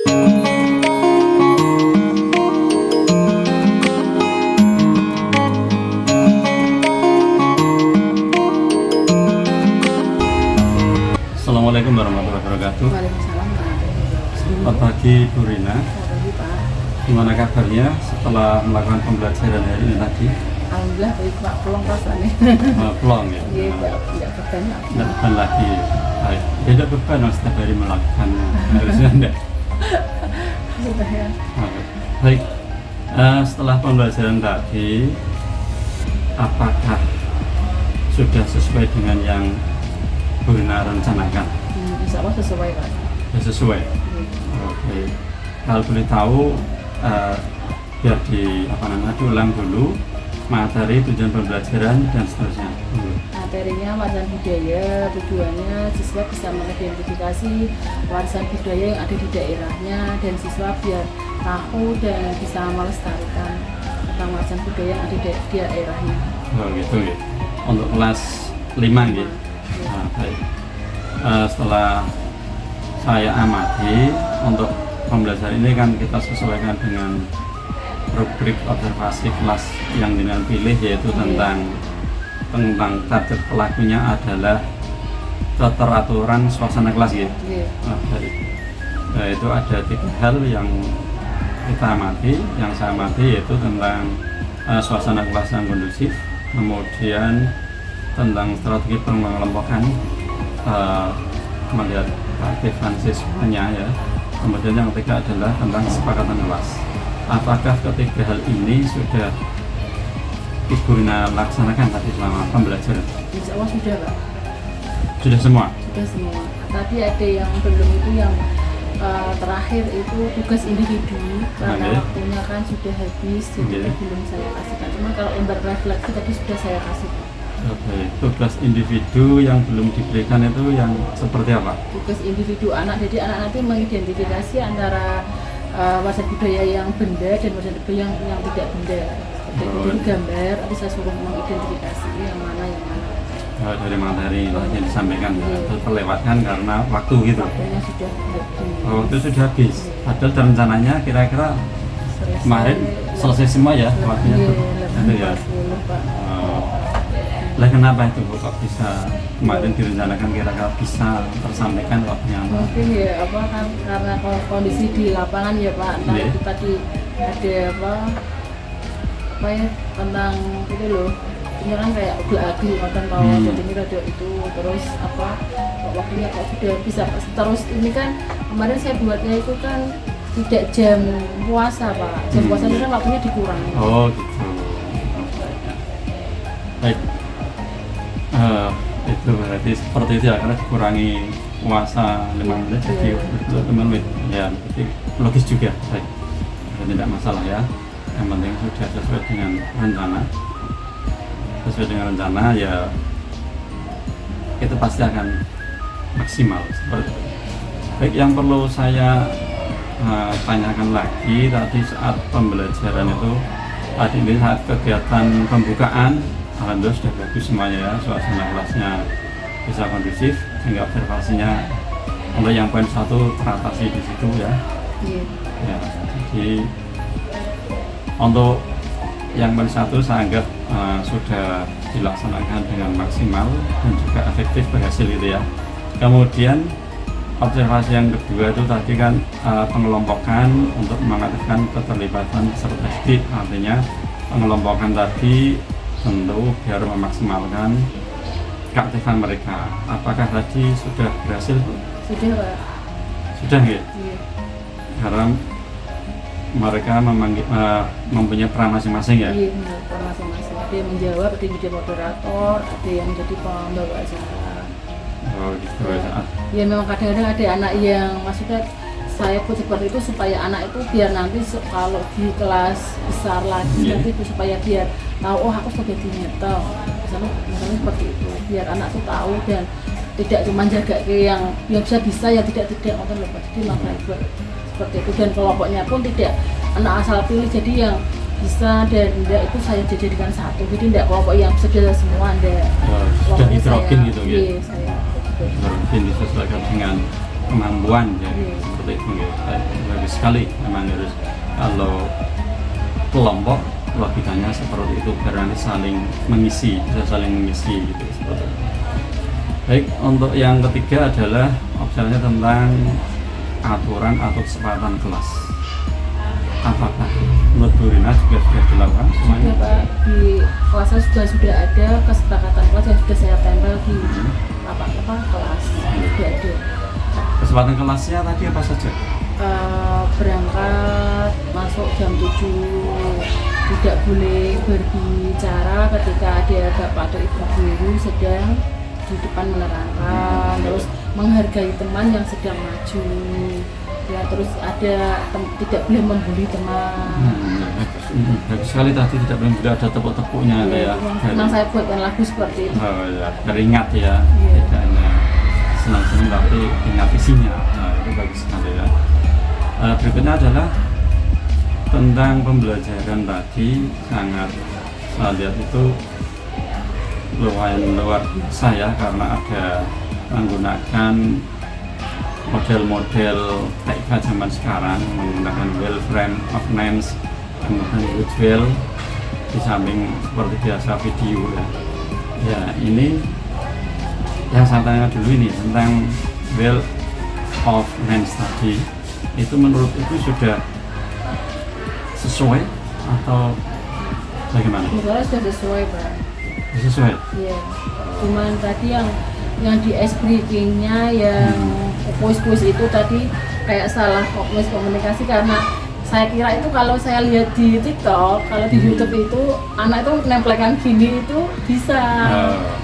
Assalamualaikum warahmatullahi wabarakatuh. Waalaikumsalam warahmatullahi wabarakatuh. Selamat pagi Bu Rina. Selamat pagi Pak. Gimana kabarnya setelah melakukan pembelajaran hari ini tadi? Alhamdulillah baik Pak, pulang rasanya. Pelong ya? Iya, tidak beban Pak. Tidak beban lagi. Baik. Tidak beban dong setiap hari melakukan. Harusnya enggak. Sudah ya. Baik. Setelah pembelajaran tadi, apakah sudah sesuai dengan yang Bu Rina rencanakan? Insya Allah sesuai Pak. Sudah sesuai. Iya. Oke. Kalau boleh tahu, biar diulang dulu materi, tujuan pembelajaran dan seterusnya. Materinya warisan budaya, tujuannya siswa bisa mengidentifikasi warisan budaya yang ada di daerahnya dan siswa biar tahu dan bisa melestarikan tentang warisan budaya yang ada di daerahnya. Oh gitu ya. Untuk kelas 5 gitu. Nah, baik. Setelah saya amati untuk pembelajaran ini kan kita sesuaikan dengan rubrik observasi kelas yang dengan pilih, yaitu tentang target pelakunya adalah keteraturan suasana kelas gitu. Nah, itu ada 3 hal yang kita amati, yang saya amati, yaitu tentang suasana kelas yang kondusif, kemudian tentang strategi pengelompokan, melihat keaktifan siswanya ya. Kemudian yang ketiga adalah tentang kesepakatan kelas. Apakah ketiga hal ini sudah Ibu Rina laksanakan tadi selama pembelajaran? Insya Allah sudah Pak. Sudah semua? Sudah semua. Tadi ada yang belum itu yang terakhir itu tugas individu karena waktunya kan sudah habis, jadi belum saya kasihkan. Cuma kalau lembar refleksi tadi sudah saya kasih. Oke, tugas individu yang belum diberikan itu yang seperti apa? Tugas individu anak, jadi anak nanti mengidentifikasi antara warisan budaya yang benda dan warisan budaya yang tidak benda. Seperti itu, jadi gambar, nanti saya suruh mengidentifikasi yang mana. Dari materi yang disampaikan terlewatkan karena waktu gitu. Waktunya sudah habis. Waktu sudah habis. Padahal dan rencananya kira-kira kemarin selesai semua ya waktunya tuh. Itu ya. Lah kenapa itu Bu, kok bisa kemarin direncanakan kira-kira bisa tersampaikan waktunya? Mungkin ya karena kondisi di lapangan ya Pak. Entah itu tadi ada apa ya tentang itu loh. Ini kan kayak lagi makan kalau jadi ini radio itu terus waktunya kok sudah bisa terus ini kan kemarin saya buatnya itu kan tidak jam puasa Pak. Jam puasa itu kan waktunya dikurangi. Oh gitu. Baik. Itu berarti seperti itu ya, karena dikurangi puasa 5 menit jadi 5 menit ya, berarti logis juga. Baik, tidak masalah ya, yang penting sudah sesuai dengan rencana ya, itu pasti akan maksimal seperti itu. Baik, yang perlu saya tanyakan lagi tadi saat pembelajaran itu, tadi ini saat kegiatan pembukaan, alhamdulillah sudah bagus semuanya ya, suasana kelasnya bisa kondusif sehingga observasinya untuk yang poin 1 teratasi di situ ya. Ya, jadi untuk yang poin 1 saya anggap sudah dilaksanakan dengan maksimal dan juga efektif, berhasil gitu ya. Kemudian observasi yang kedua itu tadi kan pengelompokan untuk mengaktifkan keterlibatan peserta didik, artinya pengelompokan tadi tentu biar memaksimalkan keaktifan mereka. Apakah tadi sudah berhasil? Sudah Pak. Sudah ya? Iya. Karena mereka mempunyai peran masing-masing ya? Iya, peran masing-masing. Ada yang menjawab, ada yang jadi moderator, ada yang jadi pembawa acara. Oh gitu ya. Ya memang kadang-kadang ada anak yang maksudnya saya pun seperti itu supaya anak itu biar nanti kalau di kelas besar lagi nanti itu supaya biar tahu aku sebagai digital misalnya seperti itu, biar anak tuh tahu dan tidak cuma jaga ke yang bisa ya tidak nonton lupa, jadi makanya buat seperti itu. Dan kelompoknya pun tidak anak asal pilih, jadi yang bisa dan tidak itu saya jadikan satu, jadi tidak kelompok yang sedang semua, tidak sudah hidrogen gitu ya? Iya, saya hidrogen disesuaikan dengan kemampuan ya seperti itu ya. Bagus sekali memang harus kalau kelompok logikanya seperti itu karena saling mengisi, bisa saling mengisi gitu seperti itu. Baik, untuk yang ketiga adalah observasinya tentang aturan atau kesepakatan kelas. Apakah menurut Bu Rina juga sudah dilakukan semuanya? Sudah Pak, di kelas saya sudah ada kesepakatan kelas yang sudah saya tempel di apa kelas sudah ada. Kesepakatan kelasnya tadi apa saja? Berangkat masuk jam 7, tidak boleh berbicara ketika ada bapak atau ibu guru sedang di depan menerangkan, terus menghargai teman yang sedang maju ya, terus ada tidak boleh membuli teman. Bagus sekali tadi, tidak boleh ada tepuk-tepuknya ya. Senang saya buatkan lagu seperti itu. Oh ya, teringat ya, tidak hanya senang-senang tapi ingat isinya. Nah, itu bagus sekali ya. Berikutnya adalah tentang pembelajaran tadi, sangat saya lihat itu lumayan luar biasa ya, karena ada menggunakan model-model TK zaman sekarang, menggunakan well frame of names, kemudian visual, di samping seperti biasa video ya. Ya, ini yang saya tanya dulu ini tentang well of names tadi, itu menurut itu sudah sesuai atau bagaimana? Menurut sudah sesuai Pak. Sesuai? Iya, cuman tadi yang di ice breakingnya yang voice itu tadi kayak salah fokus komunikasi, karena saya kira itu kalau saya lihat di TikTok, kalau di YouTube itu anak itu nempelkan gini itu bisa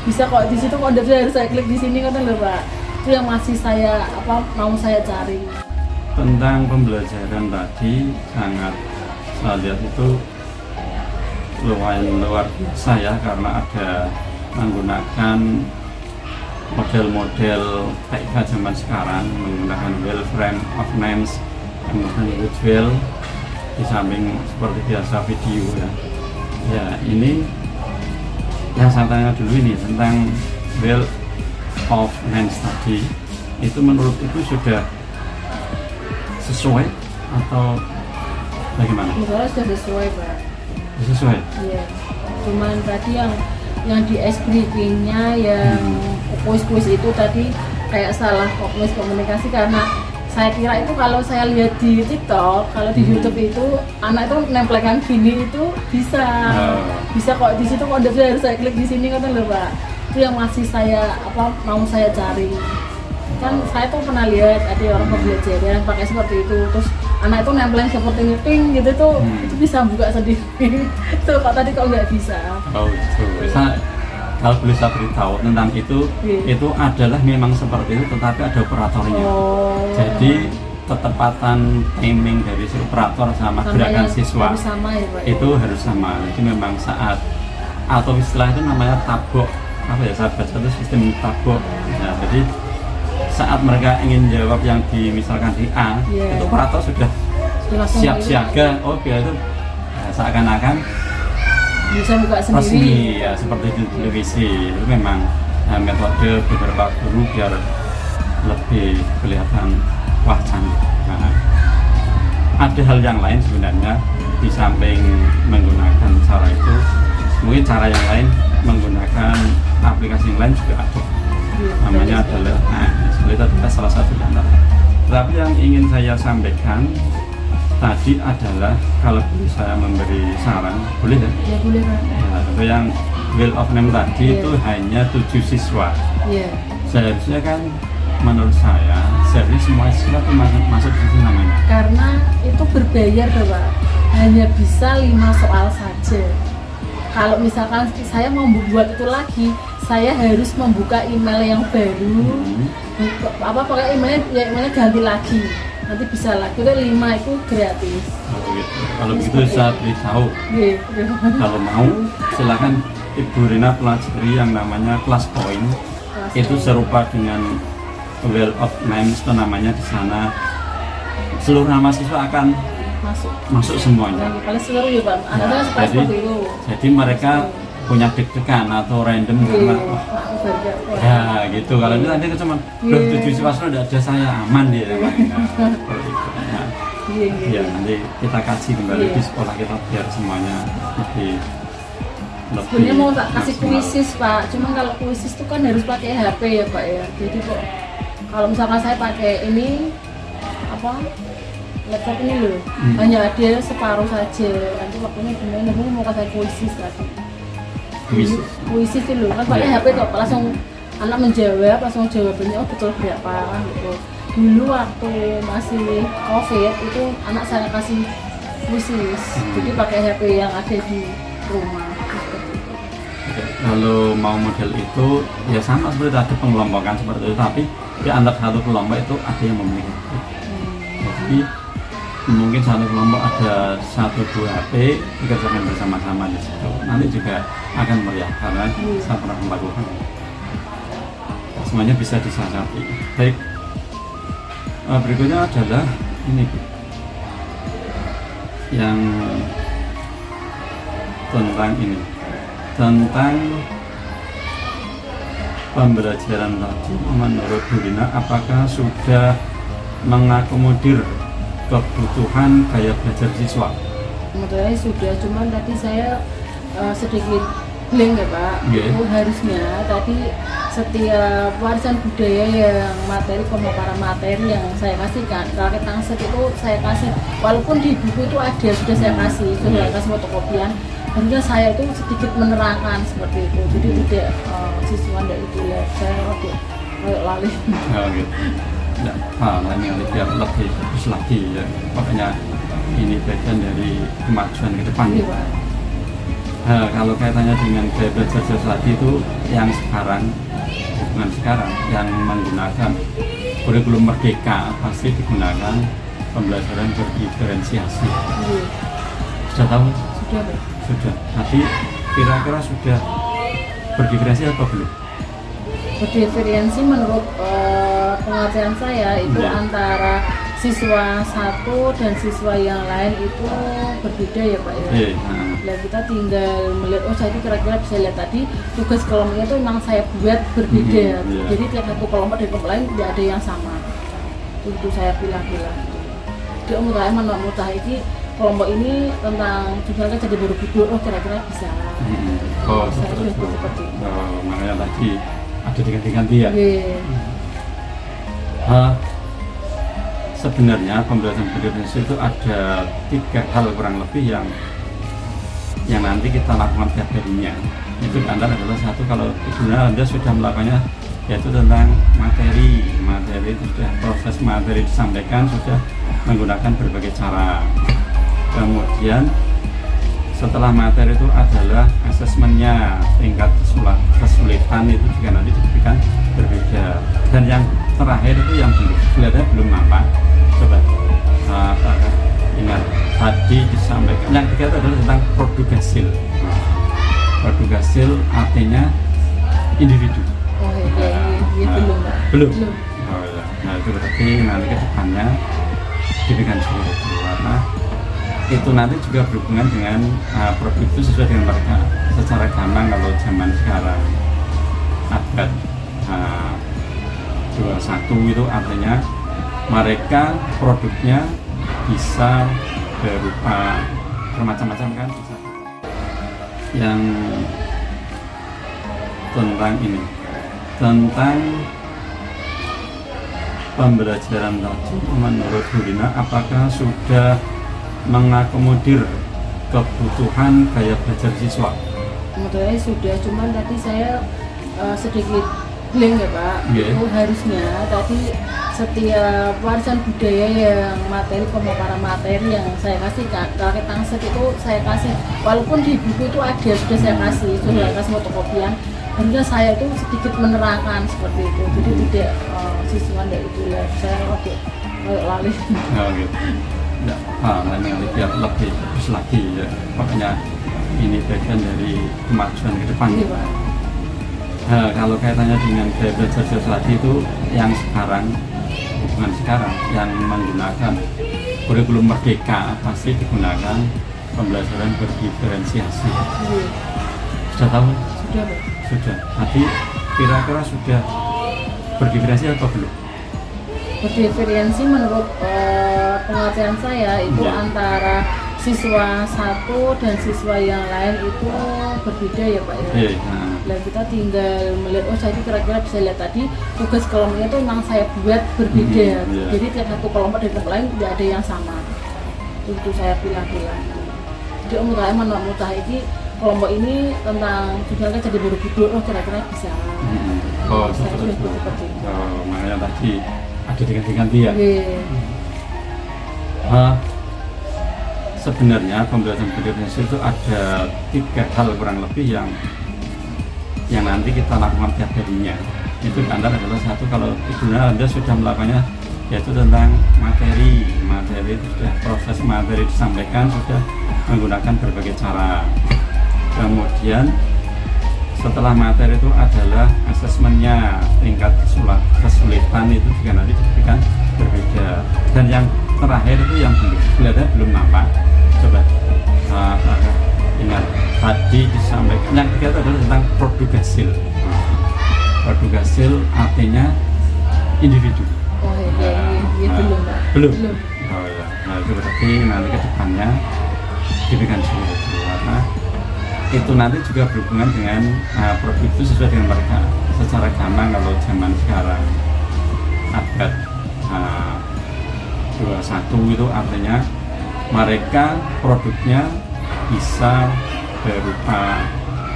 kok di situ kode harus saya klik di sini kan loh Pak. Itu yang masih saya mau saya cari. Tentang pembelajaran tadi sangat saya lihat itu lumayan luar biasa ya, karena ada menggunakan model-model TK zaman sekarang, menggunakan well frame of names, kemudian visual, di samping seperti biasa video ya. Ya, ini yang saya tanya dulu ini tentang well of names tadi, itu menurut itu sudah sesuai atau bagaimana? Menurut sudah sesuai Pak. Sesuai? Iya, cuman tadi yang di ice breakingnya yang voice itu tadi kayak salah fokus komunikasi, karena saya kira itu kalau saya lihat di TikTok, kalau di YouTube itu anak itu nempelkan gini itu bisa kok di situ kode harus saya klik di sini kan loh Pak. Itu yang masih saya mau saya cari. Kan saya tuh pernah lihat ada orang pembelajaran pakai seperti itu, terus anak itu nempelin seperti ini ping gitu tuh, itu bisa buka sendiri. Tuh kok tadi kok nggak bisa. Oh itu kalau boleh saya beritahu tentang itu adalah memang seperti itu, tetapi ada operatornya. Jadi ketepatan timing dari si operator sama gerakan siswa harus sama, ya, Pak, itu harus sama. Jadi memang saat atau istilah itu namanya tabok, apa ya, saya baca itu sistem tabok. Nah, jadi saat mereka ingin jawab yang misalkan di A, itu operator sudah siap siaga. Oh biar itu seakan-akan bisa buka sendiri ya, seperti di televisi. Itu memang metode beberapa guru biar lebih kelihatan wah canggih. Nah, ada hal yang lain sebenarnya di samping menggunakan cara itu, mungkin cara yang lain menggunakan aplikasi yang lain juga ada. Namanya adalah itu adalah salah satu di antara. Tapi yang ingin saya sampaikan tadi adalah, kalau boleh saya memberi saran, boleh kan? Ya boleh Pak. Ya, yang Wheel of Name tadi itu hanya 7 siswa. Seharusnya kan menurut saya seharusnya semua siswa itu masuk di situ namanya. Karena itu berbayar Pak, hanya bisa 5 soal saja. Kalau misalkan saya mau membuat itu lagi, saya harus membuka email yang baru, pakai emailnya ganti lagi. Nanti bisa lagi, itu 5 itu gratis. Oh, gitu. Kalau begitu saya beritahu. Kalau mau silakan Ibu Rina pelajari yang namanya Class Point. Itu serupa dengan Wheel of Names, itu namanya di sana. Seluruh nama siswa akan masuk semuanya. Kalau seluruh ya Pak, Jadi mereka punya deg-degan atau random karena wah, aku baru ya gitu. Kalau ini nanti cuma belum 7 siswa tidak ada saya aman dia namanya. Nah, seperti itu. Nah, ya nanti kita kaji kembali di sekolah kita biar semuanya lebih sebenarnya mau tak kasih maksimal. kuisis Pak, cuman kalau kuisis itu kan harus pakai HP ya Pak ya. Jadi kok kalau misalkan saya pakai ini apa laptop ini loh, hanya ada separuh saja. Nanti waktunya gimana? Aku mau kasih kuisis lagi. Kuisis itu loh, kan pakai HP kok langsung anak menjawab, langsung jawabannya oh betul berapa kan gitu. Dulu waktu masih COVID itu anak saya kasih kuisis, jadi pakai HP yang ada di rumah. Kalau mau model itu ya sama seperti tadi pengelompokan seperti itu, tapi di antara satu kelompok itu ada yang memiliki. Jadi mungkin satu kelompok ada 1-2 HP dikerjakan bersama-sama di situ. Nanti juga akan meriah karena saya pernah melakukan. Semuanya bisa disasati. Baik. Berikutnya adalah ini yang tentang pembelajaran tadi menurut Bu Rina apakah sudah mengakomodir kebutuhan gaya belajar siswa? Sebetulnya sudah, cuman tadi saya sedikit blank ya Pak. Itu harusnya tadi setiap warisan budaya yang materi pemaparan materi yang saya kasihkan kakek tangset itu saya kasih, walaupun di buku itu ada sudah saya kasih, sudah kasih fotokopian. Harusnya saya itu sedikit menerangkan seperti itu, jadi tidak siswa tidak itu ya saya kayak lali. Oh gitu. Ya, ini biar lebih bagus lagi ya. Makanya ini bagian dari kemajuan ke depan. Iya, Pak. Kalau kaitannya dengan gaya belajar tadi itu yang sekarang, bukan sekarang, yang menggunakan kurikulum merdeka pasti digunakan pembelajaran berdiferensiasi. Sudah tahu? Sudah Pak. Sudah. Tapi kira-kira sudah berdiferensi atau belum? Berdiferensi menurut pengertian saya itu antara siswa satu dan siswa yang lain itu berbeda ya Pak ya. Nah, kita tinggal melihat oh saya itu kira-kira bisa lihat tadi tugas kelompoknya itu memang saya buat berbeda. Jadi tiap satu kelompok dari kelompok lain tidak ada yang sama. Itu saya pilih-pilih. Di mutah ini kelompok ini tentang misalnya jadi Borobudur, oh kira-kira bisa. Oh seperti itu. Makanya tadi ada diganti-ganti ya. Sebenarnya pembelajaran berdiferensiasi itu ada 3 hal kurang lebih yang nanti kita lakukan tiap harinya. Itu antara adalah satu, kalau sebenarnya Anda sudah melakukannya yaitu tentang materi itu sudah proses materi disampaikan sudah menggunakan berbagai cara. Kemudian setelah materi itu adalah asesmennya, tingkat kesulitan itu juga nanti diberikan berbeda. Dan yang terakhir itu yang kelihatannya belum nampak. Coba ingat tadi disampaikan. Yang ketiga itu adalah tentang produk hasil. Produk hasil artinya individu. Oh iya, belum. Oh ya. Nah itu berarti nanti ke depannya diberikan seperti itu. Karena itu nanti juga berhubungan dengan produk itu sesuai dengan mereka secara gampang. Kalau zaman sekarang abad 21 itu artinya mereka produknya bisa berupa bermacam-macam kan, bisa. Yang tentang pembelajaran tadi menurut Bu Rina apakah sudah mengakomodir kebutuhan gaya belajar siswa? Sebetulnya sudah, cuman tadi saya sedikit blank ya Pak. Itu harusnya tadi setiap warisan budaya yang materi pemaparan materi yang saya kasihkan kakek tangset itu saya kasih, walaupun di buku itu ada sudah saya kasih, sudah kasih fotokopian. Harusnya saya itu sedikit menerangkan seperti itu, jadi tidak siswa tidak itu ya saya kayak lali. Oh gitu. Ini biar lebih bagus lagi ya. Makanya ini bagian dari kemajuan ke depan. Iya, Pak. Kalau kaitannya dengan gaya belajar tadi itu yang sekarang, bukan sekarang, yang menggunakan kurikulum merdeka pasti digunakan pembelajaran berdiferensiasi. Sudah tahu? Sudah Pak. Sudah. Tadi kira-kira sudah berdiferensi atau belum? Berdiferensi menurut pengertian saya itu Iya. antara siswa satu dan siswa yang lain itu berbeda ya Pak ya. Iya. Nah, Nah kita tinggal melihat, oh saya kira-kira bisa lihat tadi tugas kelompoknya itu memang saya buat berbeda. Iya. Jadi tiap satu kelompok dari kelompok lain tidak ada yang sama. Itu saya pilih-pilih. Jadi menurut saya menurut saya ini kelompok ini tentang juga jadi Borobudur, oh kira-kira bisa. Oh, Saya betul, sudah betul. seperti itu. Oh, makanya tadi ada diganti-ganti ya. Iya. Sebenarnya pembelajaran berdiferensiasi itu ada 3 hal kurang lebih yang nanti kita lakukan tiap harinya. Itu antara adalah satu, kalau ibunya Anda sudah melakukannya, yaitu tentang materi itu sudah proses materi disampaikan sudah menggunakan berbagai cara. Kemudian setelah materi itu adalah asesmennya, tingkat kesulitan itu juga nanti diberikan berbeda. Dan yang terakhir itu yang kelihatannya belum nampak, coba ingat tadi disampaikan yang ketiga adalah tentang produk hasil. Produk hasil artinya individu. Oh iya, belum Pak. Belum. Belum. Oh ya. Nah itu berarti nanti ke depannya diberikan dulu karena itu nanti juga berhubungan dengan produk itu sesuai dengan mereka secara gampang. Kalau zaman sekarang abad 21 itu artinya mereka produknya bisa berupa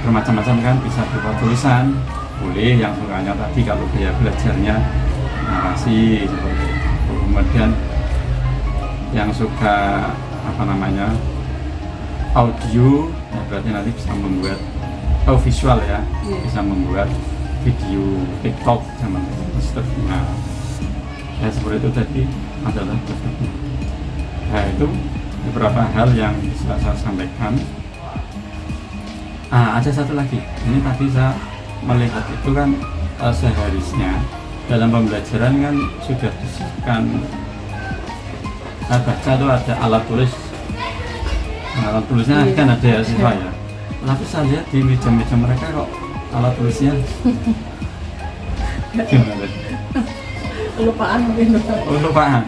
bermacam-macam kan, bisa berupa tulisan, boleh yang sukanya tadi kalau dia belajarnya narasi seperti itu. Kemudian yang suka audio, ya berarti nanti bisa membuat visual ya, bisa membuat video TikTok zaman seterusnya. Ya seperti itu tadi adalah bentuknya. Nah itu beberapa hal yang bisa saya sampaikan. Ada satu lagi, ini tadi saya melihat itu kan seharusnya dalam pembelajaran kan sudah disiapkan, saya baca itu ada alat tulis. Alat tulisnya kan ada ya siswa ya, tapi saya lihat di meja-meja mereka kok alat tulisnya gimana? Kelupaan mungkin. Kelupaan.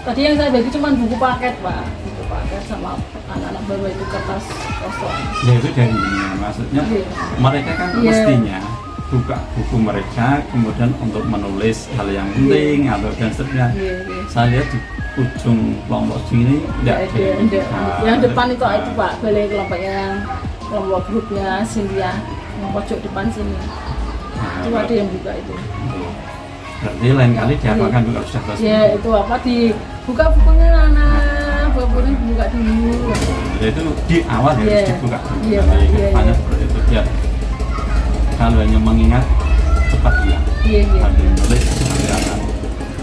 Tadi yang saya bagi cuma buku paket Pak, buku paket sama anak-anak baru itu kertas kosong. Ya itu dari ini, maksudnya mereka kan mestinya buka buku mereka kemudian untuk menulis hal yang penting atau dan seterusnya. Saya lihat di ujung kelompok sini tidak ada. Yang depan itu Pak, balai kelompoknya, kelompok grupnya Cynthia, yang pojok depan sini. Itu ada yang buka itu. Berarti lain kali diapakan juga sudah selesai. Ya itu apa, dibuka bukunya anak, bukunya dibuka dulu. Jadi itu di awal harus dibuka dulu. Iya, Hanya seperti itu dia. Kalau hanya mengingat cepat hilang. Sambil nulis nanti akan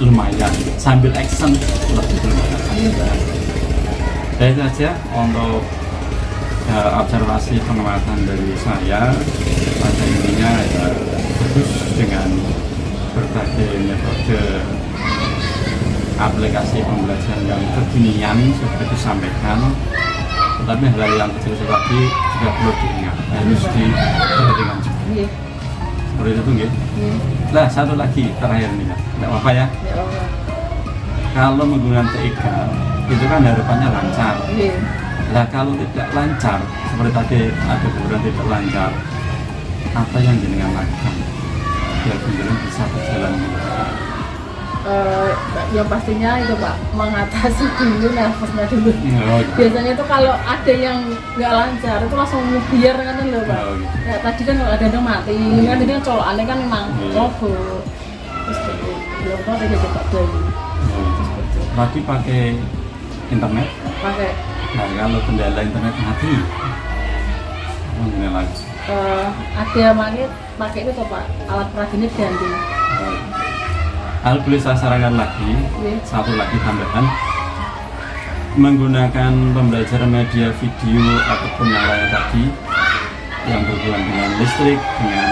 lumayan. Sambil action lebih lumayan. Ya itu aja untuk observasi pengamatan dari saya. Pada intinya ya bagus dengan berbagai metode aplikasi pembelajaran yang kekinian sudah disampaikan, tetapi hal yang kecil tadi juga perlu diingat, harus diperhatikan juga. Seperti itu nggih. Nah satu lagi terakhir nih, tidak apa-apa ya. Kalau menggunakan TIK itu kan harapannya lancar. Nah kalau tidak lancar, seperti tadi ada beberapa tidak lancar, apa yang jenengan lakukan biar benar bisa berjalan? Yang pastinya itu Pak, mengatasi dulu nervosnya dulu. Oh, gitu. Biasanya itu kalau ada yang nggak lancar itu langsung biar kan loh Pak. Oh, gitu. Ya, tadi kan kalau ada yang mati, kan ini kan colokannya kan memang logo. Terus belum tahu ada Pak Bayu. Tadi pakai internet? Pakai. Nah kalau kendala internet mati, apa yang lagi? Ada pakai itu Pak, alat peraginya ganti. Hal boleh saya sarankan lagi, satu lagi tambahan, menggunakan pembelajaran media video ataupun yang lain tadi yang berhubungan dengan listrik, dengan